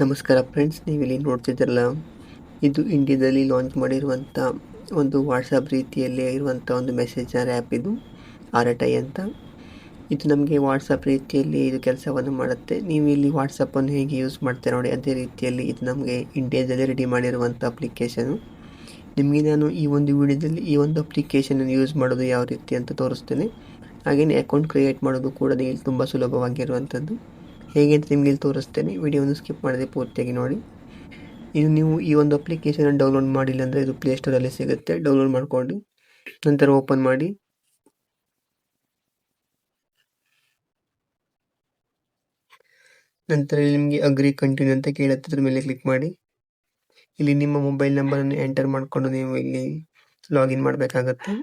ನಮಸ್ಕಾರ ಫ್ರೆಂಡ್ಸ್, ನೀವಿಲ್ಲಿ ನೋಡ್ತಿದ್ರಲ್ಲ, ಇದು ಇಂಡಿಯಾದಲ್ಲಿ ಲಾಂಚ್ ಮಾಡಿರುವಂಥ ಒಂದು ವಾಟ್ಸಪ್ ರೀತಿಯಲ್ಲಿ ಇರುವಂಥ ಒಂದು ಮೆಸೇಜರ್ ಆ್ಯಪ್. ಇದು RTI ಅಂತ. ಇದು ನಮಗೆ ವಾಟ್ಸಪ್ ರೀತಿಯಲ್ಲಿ ಇದು ಕೆಲಸವನ್ನು ಮಾಡುತ್ತೆ. ನೀವು ಇಲ್ಲಿ ವಾಟ್ಸಪ್ಪನ್ನು ಹೇಗೆ ಯೂಸ್ ಮಾಡ್ತೀರಾ ನೋಡಿ, ಅದೇ ರೀತಿಯಲ್ಲಿ ಇದು ನಮಗೆ ಇಂಡಿಯಾದಲ್ಲಿ ರೆಡಿ ಮಾಡಿರುವಂಥ ಅಪ್ಲಿಕೇಶನು. ನಿಮಗೆ ನಾನು ಈ ಒಂದು ವಿಡಿಯೋದಲ್ಲಿ ಈ ಒಂದು ಅಪ್ಲಿಕೇಶನನ್ನು ಯೂಸ್ ಮಾಡೋದು ಯಾವ ರೀತಿ ಅಂತ ತೋರಿಸ್ತೇನೆ. ಹಾಗೆಯೇ ಅಕೌಂಟ್ ಕ್ರಿಯೇಟ್ ಮಾಡೋದು ಕೂಡ ಇಲ್ಲಿ ತುಂಬ ಸುಲಭವಾಗಿರುವಂಥದ್ದು. ಹೇಗೆ ಅಂತ ನಿಮಗೆ ಇಲ್ಲಿ ತೋರಿಸ್ತೇನೆ. ವಿಡಿಯೋವನ್ನು ಸ್ಕಿಪ್ ಮಾಡದೆ ಪೂರ್ತಿಯಾಗಿ ನೋಡಿ. ಇದು ನೀವು ಈ ಒಂದು ಅಪ್ಲಿಕೇಶನ್ ಡೌನ್ಲೋಡ್ ಮಾಡಿಲ್ಲ ಅಂದರೆ ಇದು ಪ್ಲೇಸ್ಟೋರಲ್ಲಿ ಸಿಗುತ್ತೆ. ಡೌನ್ಲೋಡ್ ಮಾಡಿಕೊಂಡು ನಂತರ ಓಪನ್ ಮಾಡಿ. ನಂತರ ನಿಮಗೆ ಅಗ್ರಿ ಕಂಟಿನ್ಯೂ ಅಂತ ಕೇಳುತ್ತೆ, ಅದ್ರ ಮೇಲೆ ಕ್ಲಿಕ್ ಮಾಡಿ. ಇಲ್ಲಿ ನಿಮ್ಮ ಮೊಬೈಲ್ ನಂಬರನ್ನು ಎಂಟರ್ ಮಾಡಿಕೊಂಡು ನೀವು ಇಲ್ಲಿ ಲಾಗಿನ್ ಮಾಡಬೇಕಾಗತ್ತೆ.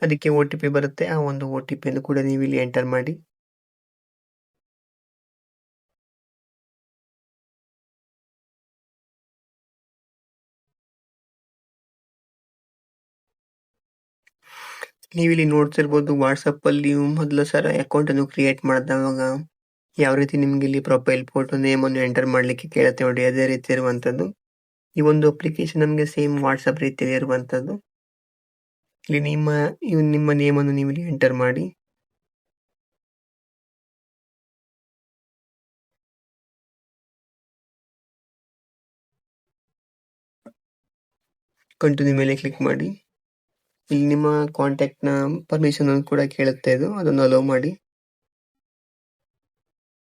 ಅದಕ್ಕೆ OTP ಬರುತ್ತೆ. ಆ ಒಂದು OTPಯನ್ನು ಕೂಡ ನೀವು ಇಲ್ಲಿ ಎಂಟರ್ ಮಾಡಿ. ನೀವಿಲ್ಲಿ ನೋಡ್ತಿರ್ಬೋದು, ವಾಟ್ಸಪ್ಪಲ್ಲಿ ನೀವು ಮೊದಲ ಸಲ ಅಕೌಂಟನ್ನು ಕ್ರಿಯೇಟ್ ಮಾಡಿದವಾಗ ಯಾವ ರೀತಿ ನಿಮ್ಗೆ ಇಲ್ಲಿ ಪ್ರೊಫೈಲ್ ಫೋಟೋ ನೇಮನ್ನು ಎಂಟರ್ ಮಾಡಲಿಕ್ಕೆ ಕೇಳುತ್ತೆ ನೋಡಿ, ಅದೇ ರೀತಿ ಇರುವಂಥದ್ದು. ಈ ಒಂದು ಅಪ್ಲಿಕೇಶನ್ ನಮಗೆ ಸೇಮ್ ವಾಟ್ಸಪ್ ರೀತಿಯಲ್ಲಿ ಇರುವಂಥದ್ದು. ಇಲ್ಲಿ ನಿಮ್ಮ ನೇಮನ್ನು ನೀವು ಇಲ್ಲಿ ಎಂಟರ್ ಮಾಡಿ. ಕಂಟಿನ್ಯೂ ಮೇಲೆ ಕ್ಲಿಕ್ ಮಾಡಿ. ಇಲ್ಲಿ ನಿಮ್ಮ ಕಾಂಟ್ಯಾಕ್ಟ್ನ ಪರ್ಮಿಷನ್ ಅನ್ನು ಕೂಡ ಕೇಳುತ್ತೆ ಇದು, ಅದನ್ನು ಅಲೋ ಮಾಡಿ.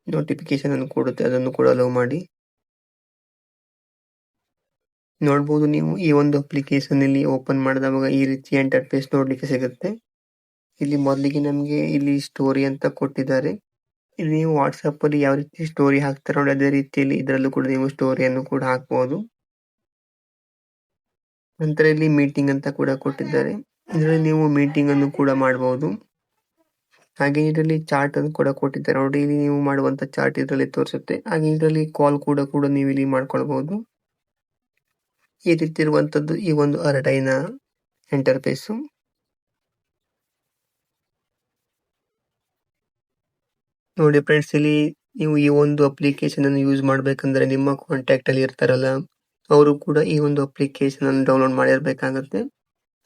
ನೋಟಿಫಿಕೇಶನ್ ಅನ್ನು ಕೊಡುತ್ತೆ, ಅದನ್ನು ಕೂಡ ಅಲೋ ಮಾಡಿ. ನೋಡ್ಬೋದು ನೀವು ಈ ಒಂದು ಅಪ್ಲಿಕೇಶನ್ ಇಲ್ಲಿ ಓಪನ್ ಮಾಡಿದವಾಗ ಈ ರೀತಿ ಇಂಟರ್ಫೇಸ್ ನೋಡ್ಲಿಕ್ಕೆ ಸಿಗುತ್ತೆ. ಇಲ್ಲಿ ಮೊದಲಿಗೆ ನಮಗೆ ಇಲ್ಲಿ ಸ್ಟೋರಿ ಅಂತ ಕೊಟ್ಟಿದ್ದಾರೆ. ಇಲ್ಲಿ ನೀವು ವಾಟ್ಸಪ್ ಅಲ್ಲಿ ಯಾವ ರೀತಿ ಸ್ಟೋರಿ ಹಾಕ್ತಾರೆ ನೋಡಿ, ಅದೇ ರೀತಿಯಲ್ಲಿ ಇದರಲ್ಲೂ ಕೂಡ ನೀವು ಸ್ಟೋರಿಯನ್ನು ಕೂಡ ಹಾಕಬಹುದು. ನಂತರ ಇಲ್ಲಿ ಮೀಟಿಂಗ್ ಅಂತ ಕೂಡ ಕೊಟ್ಟಿದ್ದಾರೆ. ಇದರಲ್ಲಿ ನೀವು ಮೀಟಿಂಗ್ ಅನ್ನು ಕೂಡ ಮಾಡಬಹುದು. ಹಾಗೆ ಇದರಲ್ಲಿ ಚಾರ್ಟ್ ಅನ್ನು ಕೂಡ ಕೊಟ್ಟಿದ್ದಾರೆ ನೋಡಿ, ಇಲ್ಲಿ ನೀವು ಮಾಡುವಂತ ಚಾರ್ಟ್ ಇದರಲ್ಲಿ ತೋರಿಸುತ್ತೆ. ಹಾಗೆ ಇದರಲ್ಲಿ ಕಾಲ್ ಕೂಡ ನೀವು ಇಲ್ಲಿ ಮಾಡ್ಕೊಳ್ಬಹುದು. ಈ ರೀತಿ ಇರುವಂತದ್ದು ಈ ಒಂದು RTI ನ ಇಂಟರ್ಫೇಸ್. ನೋಡಿ ಫ್ರೆಂಡ್ಸ್, ಇಲ್ಲಿ ನೀವು ಈ ಒಂದು ಅಪ್ಲಿಕೇಶನ್ ಅನ್ನು ಯೂಸ್ ಮಾಡ್ಬೇಕಂದ್ರೆ ನಿಮ್ಮ ಕಾಂಟ್ಯಾಕ್ಟ್ ಅಲ್ಲಿ ಇರ್ತಾರಲ್ಲ, ಅವರು ಕೂಡ ಈ ಒಂದು ಅಪ್ಲಿಕೇಶನ್ ಅನ್ನು ಡೌನ್ಲೋಡ್ ಮಾಡಿರ್ಬೇಕಾಗತ್ತೆ.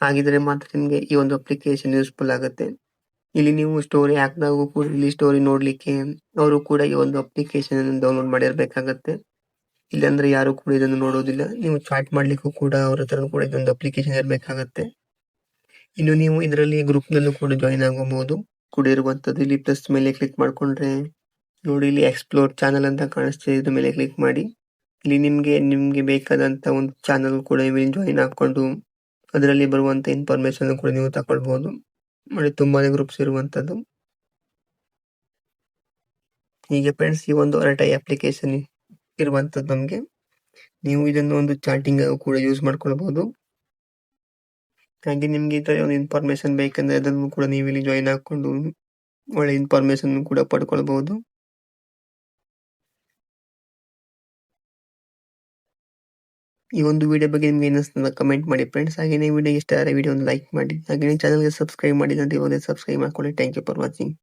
ಹಾಗಿದ್ರೆ ಮಾತ್ರ ನಿಮಗೆ ಈ ಒಂದು ಅಪ್ಲಿಕೇಶನ್ ಯೂಸ್ಫುಲ್ ಆಗುತ್ತೆ. ಇಲ್ಲಿ ನೀವು ಸ್ಟೋರಿ ಹಾಕಿದಾಗ ಕೂಡ ಇಲ್ಲಿ ಸ್ಟೋರಿ ನೋಡ್ಲಿಕ್ಕೆ ಅವರು ಕೂಡ ಈ ಒಂದು ಅಪ್ಲಿಕೇಶನ್ ಅನ್ನು ಡೌನ್ಲೋಡ್ ಮಾಡಿರ್ಬೇಕಾಗತ್ತೆ. ಇಲ್ಲಾಂದ್ರೆ ಯಾರು ಕೂಡ ಇದನ್ನು ನೋಡೋದಿಲ್ಲ. ನೀವು ಚಾಟ್ ಮಾಡ್ಲಿಕ್ಕೂ ಕೂಡ ಅವ್ರ ಹತ್ರ ಕೂಡ ಇದೊಂದು ಅಪ್ಲಿಕೇಶನ್ ಇರಬೇಕಾಗತ್ತೆ. ಇನ್ನು ನೀವು ಇದರಲ್ಲಿ ಗ್ರೂಪ್ ನಲ್ಲೂ ಕೂಡ ಜಾಯಿನ್ ಆಗಬಹುದು ಕೂಡ ಇರುವಂತದ್ದು. ಇಲ್ಲಿ ಪ್ಲಸ್ ಮೇಲೆ ಕ್ಲಿಕ್ ಮಾಡ್ಕೊಂಡ್ರೆ ನೋಡಿ, ಇಲ್ಲಿ ಎಕ್ಸ್ಪ್ಲೋರ್ ಚಾನಲ್ ಅಂತ ಕಾಣಿಸ್ತಿದೆ, ಇದ್ರ ಮೇಲೆ ಕ್ಲಿಕ್ ಮಾಡಿ. ಇಲ್ಲಿ ನಿಮ್ಗೆ ಬೇಕಾದಂತ ಒಂದು ಚಾನಲ್ ಕೂಡ ನೀವು ಜಾಯಿನ್ ಹಾಕೊಂಡು ಅದರಲ್ಲಿ ಬರುವಂತ ಇನ್ಫಾರ್ಮೇಶನ್ ಕೂಡ ನೀವು ತಗೊಳ್ಬಹುದು. ನೋಡಿ, ತುಂಬಾನೇ ಗ್ರೂಪ್ಸ್ ಇರುವಂತದ್ದು. ಹೀಗೆ ಫ್ರೆಂಡ್ಸ್, ಈ ಒಂದು RTI ಅಪ್ಲಿಕೇಶನ್ ಇರುವಂತದ್ದು ನಮ್ಗೆ. ನೀವು ಇದನ್ನು ಒಂದು ಚಾಟಿಂಗ್ ಕೂಡ ಯೂಸ್ ಮಾಡ್ಕೊಳ್ಬಹುದು. ಹಾಗೆ ನಿಮ್ಗೆ ಇದರ ಒಂದು ಇನ್ಫಾರ್ಮೇಶನ್ ಬೇಕಂದ್ರೆ ಅದನ್ನು ಕೂಡ ನೀವು ಇಲ್ಲಿ ಜಾಯಿನ್ ಹಾಕೊಂಡು ಒಳ್ಳೆ ಇನ್ಫಾರ್ಮೇಶನ್ ಕೂಡ ಪಡ್ಕೊಳ್ಬಹುದು. ಈ ಒಂದು ವಿಡಿಯೋ ಬಗ್ಗೆ ನಿಮ್ಗೆ ಏನಿಸ್ತದೆ ಕಮೆಂಟ್ ಮಾಡಿ ಫ್ರೆಂಡ್ಸ್. ಹಾಗೆ ವಿಡಿಯೋ ಇಷ್ಟ ಆದರೆ ವಿಡಿಯೋ ಒಂದು ಲೈಕ್ ಮಾಡಿ. ಹಾಗೆ ಚಾನಲ್ಗೆ ಸಬ್ಸ್ಕ್ರೈಬ್ ಮಾಡಿ, ಇವಾಗ ಸಬ್ಸ್ಕ್ರೈಬ್ ಮಾಡ್ಕೊಳ್ಳಿ. Thank you for watching.